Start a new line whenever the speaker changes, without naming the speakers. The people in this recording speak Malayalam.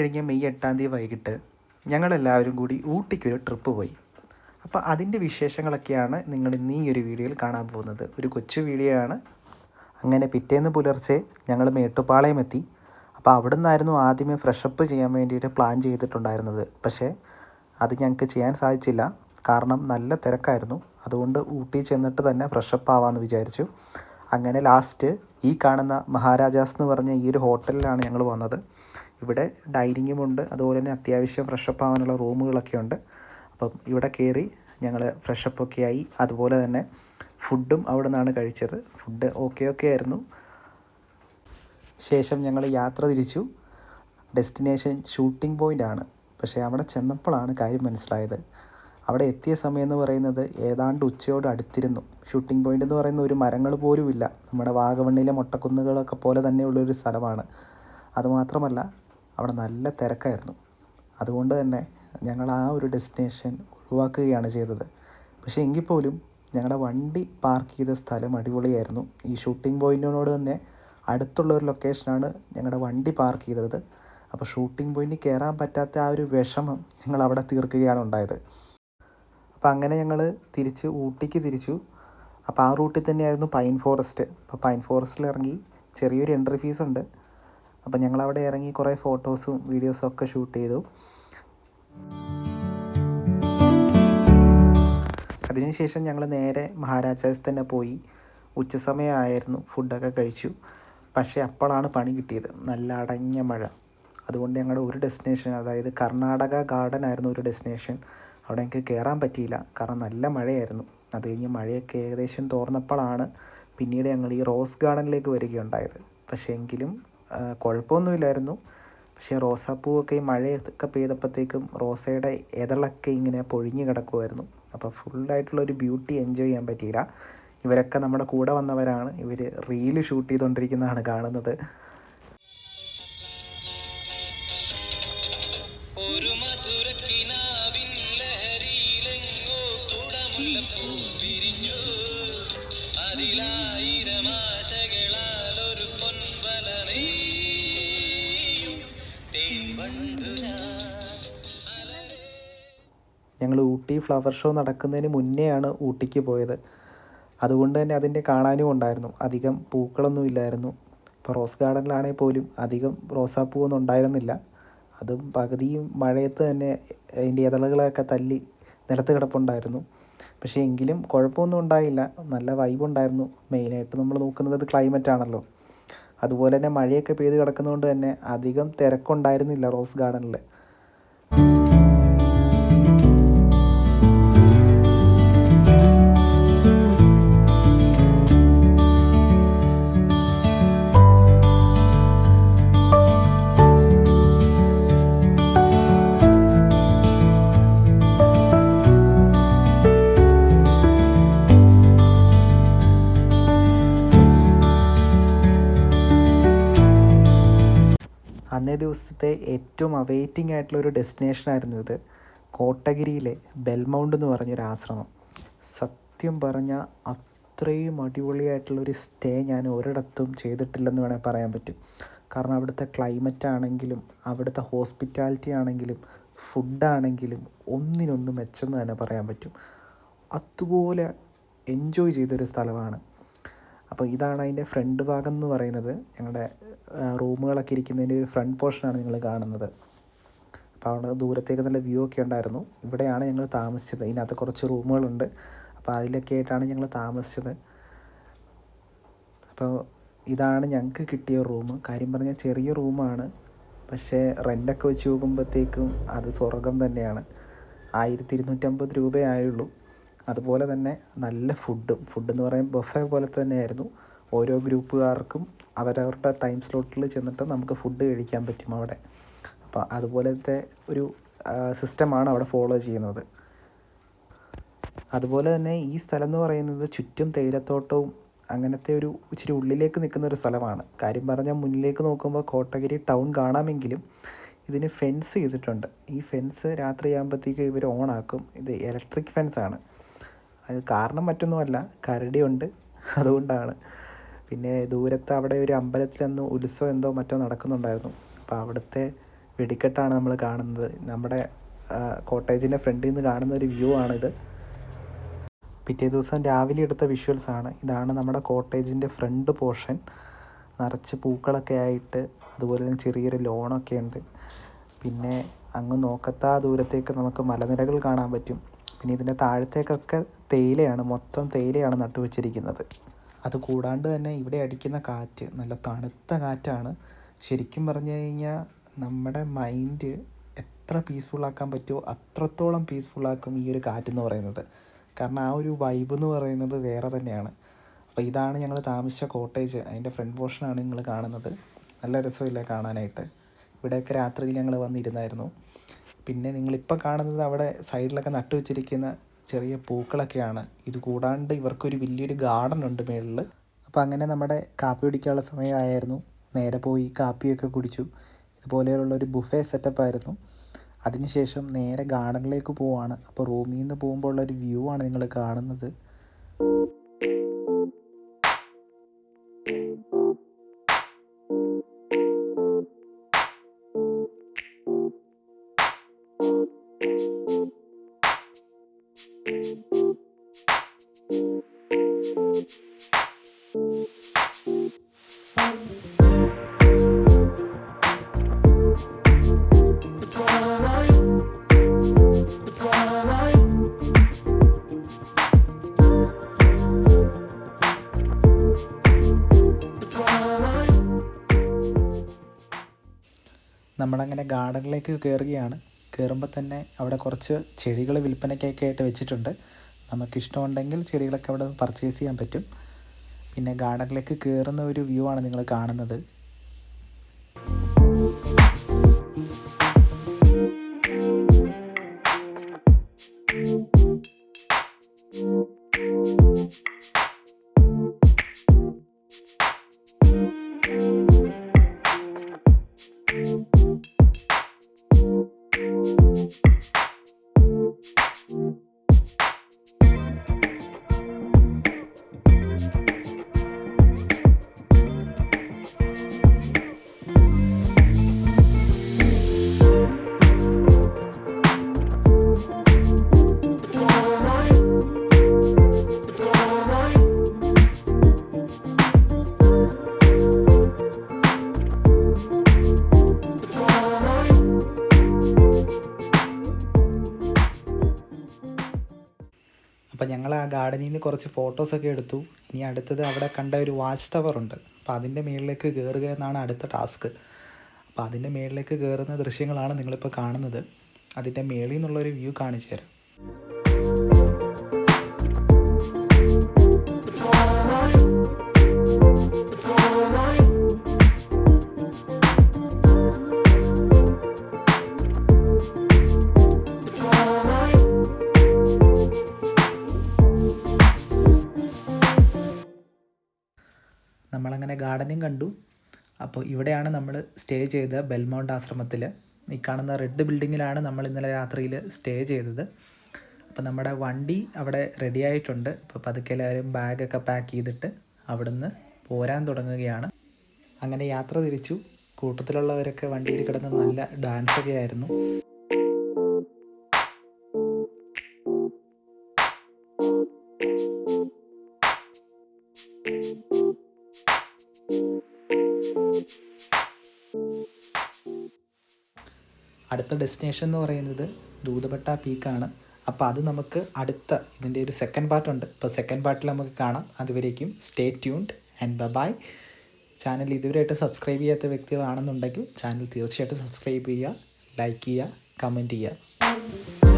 കഴിഞ്ഞ മെയ് 8-ാം തീയതി വൈകിട്ട് ഞങ്ങളെല്ലാവരും കൂടി ഊട്ടിക്കൊരു ട്രിപ്പ് പോയി. അപ്പോൾ അതിൻ്റെ വിശേഷങ്ങളൊക്കെയാണ് നിങ്ങൾ ഇന്ന് ഈ ഒരു വീഡിയോയിൽ കാണാൻ പോകുന്നത്. ഒരു കൊച്ചു വീഡിയോ ആണ്. അങ്ങനെ പിറ്റേന്ന് പുലർച്ചെ ഞങ്ങൾ മേട്ടുപ്പാളയം എത്തി. അപ്പോൾ അവിടെ നിന്നായിരുന്നു ആദ്യമേ ഫ്രഷപ്പ് ചെയ്യാൻ വേണ്ടിയിട്ട് പ്ലാൻ ചെയ്തിട്ടുണ്ടായിരുന്നത്. പക്ഷേ അത് ഞങ്ങൾക്ക് ചെയ്യാൻ സാധിച്ചില്ല, കാരണം നല്ല തിരക്കായിരുന്നു. അതുകൊണ്ട് ഊട്ടി ചെന്നിട്ട് തന്നെ ഫ്രഷപ്പ് ആവാമെന്ന് വിചാരിച്ചു. അങ്ങനെ ലാസ്റ്റ് ഈ കാണുന്ന മഹാരാജാസ് എന്ന് പറഞ്ഞ ഈ ഒരു ഹോട്ടലിലാണ് ഞങ്ങൾ വന്നത്. ഇവിടെ ഡൈനിങ്ങുമുണ്ട്, അതുപോലെ തന്നെ അത്യാവശ്യം ഫ്രഷപ്പ് ആവാനുള്ള റൂമുകളൊക്കെ ഉണ്ട്. അപ്പം ഇവിടെ കയറി ഞങ്ങൾ ഫ്രഷപ്പൊക്കെ ആയി. അതുപോലെ തന്നെ ഫുഡും അവിടെ നിന്നാണ് കഴിച്ചത്. ഫുഡ് ഓക്കെ ആയിരുന്നു. ശേഷം ഞങ്ങൾ യാത്ര തിരിച്ചു. ഡെസ്റ്റിനേഷൻ ഷൂട്ടിംഗ് പോയിൻ്റാണ്. പക്ഷേ അവിടെ ചെന്നപ്പോഴാണ് കാര്യം മനസ്സിലായത്. അവിടെ എത്തിയ സമയം എന്ന് പറയുന്നത് ഏതാണ്ട് ഉച്ചയോട് അടുത്തിരുന്നു. ഷൂട്ടിംഗ് പോയിൻ്റ് എന്ന് പറയുന്ന ഒരു മരങ്ങൾ പോലുമില്ല. നമ്മുടെ വാഗമണ്ണിലെ മൊട്ടക്കുന്നുകളൊക്കെ പോലെ തന്നെയുള്ളൊരു സ്ഥലമാണ്. അതുമാത്രമല്ല അവിടെ നല്ല തിരക്കായിരുന്നു. അതുകൊണ്ട് തന്നെ ഞങ്ങൾ ആ ഒരു ഡെസ്റ്റിനേഷൻ ഒഴിവാക്കുകയാണ് ചെയ്തത്. പക്ഷേ എങ്കിൽ പോലും ഞങ്ങളുടെ വണ്ടി പാർക്ക് ചെയ്ത സ്ഥലം അടിപൊളിയായിരുന്നു. ഈ ഷൂട്ടിംഗ് പോയിൻറ്റിനോട് തന്നെ അടുത്തുള്ള ഒരു ലൊക്കേഷനാണ് ഞങ്ങളുടെ വണ്ടി പാർക്ക് ചെയ്തത്. അപ്പോൾ ഷൂട്ടിംഗ് പോയിൻറ്റിൽ കയറാൻ പറ്റാത്ത ആ ഒരു വിഷമം ഞങ്ങൾ അവിടെ തീർക്കുകയാണ് ഉണ്ടായത്. അപ്പോൾ അങ്ങനെ ഞങ്ങൾ തിരിച്ച് ഊട്ടിക്ക് തിരിച്ചു. അപ്പോൾ ആ റൂട്ടിൽ തന്നെയായിരുന്നു പൈൻ ഫോറസ്റ്റ്. അപ്പോൾ പൈൻ ഫോറസ്റ്റിൽ ഇറങ്ങി ചെറിയൊരു എൻട്രി ഫീസ് ഉണ്ട്. അപ്പോൾ ഞങ്ങളവിടെ ഇറങ്ങി കുറേ ഫോട്ടോസും വീഡിയോസും ഒക്കെ ഷൂട്ട് ചെയ്തു. അതിനുശേഷം ഞങ്ങൾ നേരെ മഹാരാജാസ് തന്നെ പോയി. ഉച്ച സമയമായിരുന്നു. ഫുഡൊക്കെ കഴിച്ചു. പക്ഷേ അപ്പോഴാണ് പണി കിട്ടിയത്. നല്ല അടഞ്ഞ മഴ. അതുകൊണ്ട് ഞങ്ങളുടെ ഒരു ഡെസ്റ്റിനേഷൻ, അതായത് കർണാടക ഗാർഡൻ ആയിരുന്നു ഒരു ഡെസ്റ്റിനേഷൻ. അവിടെ എനിക്ക് കയറാൻ പറ്റിയില്ല, കാരണം നല്ല മഴയായിരുന്നു. അത് കഴിഞ്ഞ് മഴയൊക്കെ ഏകദേശം തോർന്നപ്പോഴാണ് പിന്നീട് ഞങ്ങൾ ഈ റോസ് ഗാർഡനിലേക്ക് വരികയുണ്ടായത്. പക്ഷേ എങ്കിലും കുഴപ്പമൊന്നുമില്ലായിരുന്നു. പക്ഷേ റോസാപ്പൂവൊക്കെ ഈ മഴയൊക്കെ പെയ്തപ്പോഴത്തേക്കും റോസയുടെ ഇതളൊക്കെ ഇങ്ങനെ പൊഴിഞ്ഞ് കിടക്കുമായിരുന്നു. അപ്പോൾ ഫുള്ളായിട്ടുള്ളൊരു ബ്യൂട്ടി എൻജോയ് ചെയ്യാൻ പറ്റിയില്ല. ഇവരൊക്കെ നമ്മുടെ കൂടെ വന്നവരാണ്. ഇവർ റീല് ഷൂട്ട് ചെയ്തുകൊണ്ടിരിക്കുന്നതാണ് കാണുന്നത്. ഞങ്ങൾ ഊട്ടി ഫ്ലവർ ഷോ നടക്കുന്നതിന് മുന്നെയാണ് ഊട്ടിക്ക് പോയത്. അതുകൊണ്ട് തന്നെ അതിൻ്റെ കാണാനും ഉണ്ടായിരുന്നു. അധികം പൂക്കളൊന്നും ഇല്ലായിരുന്നു. ഇപ്പോൾ റോസ് ഗാർഡനിലാണെങ്കിൽ പോലും അധികം റോസാപ്പൂവൊന്നും ഉണ്ടായിരുന്നില്ല. അതും പകുതിയും മഴയത്ത് തന്നെ അതിൻ്റെ ഇതളുകളൊക്കെ തല്ലി നിലത്ത് കിടപ്പുണ്ടായിരുന്നു. പക്ഷേ എങ്കിലും കുഴപ്പമൊന്നും ഉണ്ടായില്ല. നല്ല വൈബുണ്ടായിരുന്നു. മെയിനായിട്ട് നമ്മൾ നോക്കുന്നത് ക്ലൈമറ്റ് ആണല്ലോ. അതുപോലെ തന്നെ മഴയൊക്കെ പെയ്ത് കിടക്കുന്നതുകൊണ്ട് തന്നെ അധികം തിരക്കുണ്ടായിരുന്നില്ല റോസ് ഗാർഡനിൽ. അന്നേ ദിവസത്തെ ഏറ്റവും അവൈറ്റിംഗ് ആയിട്ടുള്ളൊരു ഡെസ്റ്റിനേഷനായിരുന്നു ഇത്. കോട്ടഗിരിയിലെ ബെൽമൗണ്ട് എന്ന് പറഞ്ഞൊരു ആശ്രമം. സത്യം പറഞ്ഞാൽ അത്രയും അടിപൊളിയായിട്ടുള്ളൊരു സ്റ്റേ ഞാൻ ഒരിടത്തും ചെയ്തിട്ടില്ലെന്ന് വേണമെങ്കിൽ പറയാൻ പറ്റും. കാരണം അവിടുത്തെ ക്ലൈമറ്റ് ആണെങ്കിലും അവിടുത്തെ ഹോസ്പിറ്റാലിറ്റി ആണെങ്കിലും ഫുഡാണെങ്കിലും ഒന്നിനൊന്നും മെച്ചെന്ന് തന്നെ പറയാൻ പറ്റും. അതുപോലെ എൻജോയ് ചെയ്തൊരു സ്ഥലമാണ്. അപ്പോൾ ഇതാണ് അതിൻ്റെ ഫ്രണ്ട് ഭാഗം എന്ന് പറയുന്നത്. ഞങ്ങളുടെ റൂമുകളൊക്കെ ഇരിക്കുന്നതിൻ്റെ ഒരു ഫ്രണ്ട് പോർഷനാണ് നിങ്ങൾ കാണുന്നത്. അപ്പോൾ അവിടെ ദൂരത്തേക്ക് നല്ല വ്യൂ ഒക്കെ ഉണ്ടായിരുന്നു. ഇവിടെയാണ് ഞങ്ങൾ താമസിച്ചത്. ഇതിനകത്ത് കുറച്ച് റൂമുകളുണ്ട്. അപ്പോൾ അതിലൊക്കെ ആയിട്ടാണ് ഞങ്ങൾ താമസിച്ചത്. അപ്പോൾ ഇതാണ് ഞങ്ങൾക്ക് കിട്ടിയ റൂം. കാര്യം പറഞ്ഞാൽ ചെറിയ റൂമാണ്, പക്ഷേ റെൻ്റൊക്കെ വെച്ച് നോക്കുമ്പോഴത്തേക്കും അത് സ്വർഗം തന്നെയാണ്. 1250 രൂപയായുള്ളൂ. അതുപോലെ തന്നെ നല്ല ഫുഡെന്ന് പറയുമ്പോൾ ബൊഫെ പോലെ തന്നെയായിരുന്നു. ഓരോ ഗ്രൂപ്പുകാർക്കും അവരവരുടെ ടൈം സ്ലോട്ടിൽ ചെന്നിട്ട് നമുക്ക് ഫുഡ് കഴിക്കാൻ പറ്റും അവിടെ. അപ്പോൾ അതുപോലത്തെ ഒരു സിസ്റ്റമാണ് അവിടെ ഫോളോ ചെയ്യുന്നത്. അതുപോലെ തന്നെ ഈ സ്ഥലം എന്ന് പറയുന്നത് ചുറ്റും തേയിലത്തോട്ടവും അങ്ങനത്തെ ഒരു ഇച്ചിരി ഉള്ളിലേക്ക് നിൽക്കുന്ന ഒരു സ്ഥലമാണ്. കാര്യം പറഞ്ഞാൽ മുന്നിലേക്ക് നോക്കുമ്പോൾ കോട്ടഗിരി ടൗൺ കാണാമെങ്കിലും ഇതിന് ഫെൻസ് ചെയ്തിട്ടുണ്ട്. ഈ ഫെൻസ് രാത്രിയാകുമ്പോഴത്തേക്ക് ഇവർ ഓണാക്കും. ഇത് ഇലക്ട്രിക് ഫെൻസാണ്. അത് കാരണം മറ്റൊന്നുമല്ല, കരടിയുണ്ട്, അതുകൊണ്ടാണ്. പിന്നെ ദൂരത്ത് അവിടെ ഒരു അമ്പലത്തിലന്ന് ഉത്സവം എന്തോ മറ്റോ നടക്കുന്നുണ്ടായിരുന്നു. അപ്പോൾ അവിടുത്തെ വെടിക്കെട്ടാണ് നമ്മൾ കാണുന്നത്. നമ്മുടെ കോട്ടേജിൻ്റെ ഫ്രണ്ടിൽ നിന്ന് കാണുന്ന ഒരു വ്യൂ ആണിത്. പിറ്റേ ദിവസം രാവിലെ എടുത്ത വിഷ്വൽസാണ്. ഇതാണ് നമ്മുടെ കോട്ടേജിൻ്റെ ഫ്രണ്ട് പോർഷൻ. നിറച്ച് പൂക്കളൊക്കെ ആയിട്ട്, അതുപോലെ തന്നെ ചെറിയൊരു ലോണൊക്കെ ഉണ്ട്. പിന്നെ അങ്ങ് നോക്കത്താ ദൂരത്തേക്ക് നമുക്ക് മലനിരകൾ കാണാൻ പറ്റും. പിന്നെ ഇതിൻ്റെ താഴത്തേക്കൊക്കെ തേയിലയാണ്, മൊത്തം തേയിലയാണ് നട്ടുവെച്ചിരിക്കുന്നത്. അതുകൂടാണ്ട് തന്നെ ഇവിടെ അടിക്കുന്ന കാറ്റ് നല്ല തണുത്ത കാറ്റാണ്. ശരിക്കും പറഞ്ഞു കഴിഞ്ഞാൽ നമ്മുടെ മൈൻഡ് എത്ര പീസ്ഫുള്ളാക്കാൻ പറ്റുമോ അത്രത്തോളം പീസ്ഫുള്ളാക്കും ഈ ഒരു കാറ്റെന്ന് പറയുന്നത്. കാരണം ആ ഒരു വൈബ് എന്ന് പറയുന്നത് വേറെ തന്നെയാണ്. അപ്പോൾ ഇതാണ് ഞങ്ങൾ താമസിച്ച കോട്ടേജ്. അതിൻ്റെ ഫ്രണ്ട് പോർഷനാണ് നിങ്ങൾ കാണുന്നത്. നല്ല രസമില്ല കാണാനായിട്ട്. ഇവിടെയൊക്കെ രാത്രിയിൽ ഞങ്ങൾ വന്നിരുന്നായിരുന്നു. പിന്നെ നിങ്ങളിപ്പോൾ കാണുന്നത് അവിടെ സൈഡിലൊക്കെ നട്ടു വെച്ചിരിക്കുന്ന ചെറിയ പൂക്കളൊക്കെയാണ്. ഇത് കൂടാണ്ട് ഇവർക്കൊരു വലിയൊരു ഗാർഡൻ ഉണ്ട് മേളിൽ. അപ്പോൾ അങ്ങനെ നമ്മുടെ കാപ്പി കുടിക്കാനുള്ള സമയമായിരുന്നു. നേരെ പോയി കാപ്പിയൊക്കെ കുടിച്ചു. ഇതുപോലെയുള്ളൊരു ബുഫേ സെറ്റപ്പായിരുന്നു. അതിനുശേഷം നേരെ ഗാർഡനിലേക്ക് പോവുകയാണ്. അപ്പോൾ റൂമിൽ നിന്ന് പോകുമ്പോൾ ഉള്ളൊരു വ്യൂ ആണ് നിങ്ങൾ കാണുന്നത്. നമ്മളങ്ങനെ ഗാർഡനിലേക്ക് കയറുകയാണ്. കയറുമ്പോൾ തന്നെ അവിടെ കുറച്ച് ചെടികൾ വിൽപ്പനയ്ക്കൊക്കെ ആയിട്ട് വെച്ചിട്ടുണ്ട്. നമുക്കിഷ്ടമുണ്ടെങ്കിൽ ചെടികളൊക്കെ അവിടെ പർച്ചേസ് ചെയ്യാൻ പറ്റും. പിന്നെ ഗാർഡനിലേക്ക് കയറുന്ന ഒരു വ്യൂ ആണ് നിങ്ങൾ കാണുന്നത്. അപ്പോൾ ഞങ്ങൾ ആ ഗാർഡനിൽ നിന്ന് കുറച്ച് ഫോട്ടോസൊക്കെ എടുത്തു. ഇനി അടുത്തത് അവിടെ കണ്ട ഒരു വാച്ച് ടവർ ഉണ്ട്. അപ്പോൾ അതിൻ്റെ മുകളിലേക്ക് കയറുക എന്നാണ് അടുത്ത ടാസ്ക്. അപ്പോൾ അതിൻ്റെ മുകളിലേക്ക് കയറുന്ന ദൃശ്യങ്ങളാണ് നിങ്ങളിപ്പോൾ കാണുന്നത്. അതിൻ്റെ മുകളിൽ നിന്നുള്ളൊരു വ്യൂ കാണിച്ചു തരാം. നമ്മളങ്ങനെ ഗാർഡനും കണ്ടു. അപ്പോൾ ഇവിടെയാണ് നമ്മൾ സ്റ്റേ ചെയ്ത ബെൽമൗണ്ട് ആശ്രമത്തിൽ. ഈ കാണുന്ന റെഡ് ബിൽഡിങ്ങിലാണ് നമ്മൾ ഇന്നലെ രാത്രിയിൽ സ്റ്റേ ചെയ്തത്. അപ്പോൾ നമ്മുടെ വണ്ടി അവിടെ റെഡി ആയിട്ടുണ്ട്. അപ്പോൾ പതുക്കെ എല്ലാവരും ബാഗൊക്കെ പാക്ക് ചെയ്തിട്ട് അവിടുന്ന് പോരാൻ തുടങ്ങുകയാണ്. അങ്ങനെ യാത്ര തിരിച്ചു. കൂട്ടത്തിലുള്ളവരൊക്കെ വണ്ടിയിൽ കിടന്ന് നല്ല ഡാൻസൊക്കെ ആയിരുന്നു. അടുത്ത ഡെസ്റ്റിനേഷൻ എന്ന് പറയുന്നത് ദൂതപട്ട പീക്കാണ്. അപ്പോൾ അത് നമുക്ക് അടുത്ത ഇതിൻ്റെ ഒരു സെക്കൻഡ് പാർട്ടുണ്ട്. അപ്പോൾ സെക്കൻഡ് പാർട്ടിൽ നമുക്ക് കാണാം. അതുവരേക്കും stay tuned and bye. Channel ഇതുവരെയായിട്ട് സബ്സ്ക്രൈബ് ചെയ്യാത്ത വ്യക്തികളാണെന്നുണ്ടെങ്കിൽ ചാനൽ തീർച്ചയായിട്ടും സബ്സ്ക്രൈബ് ചെയ്യുക, ലൈക്ക് ചെയ്യുക, കമൻറ്റ് ചെയ്യുക.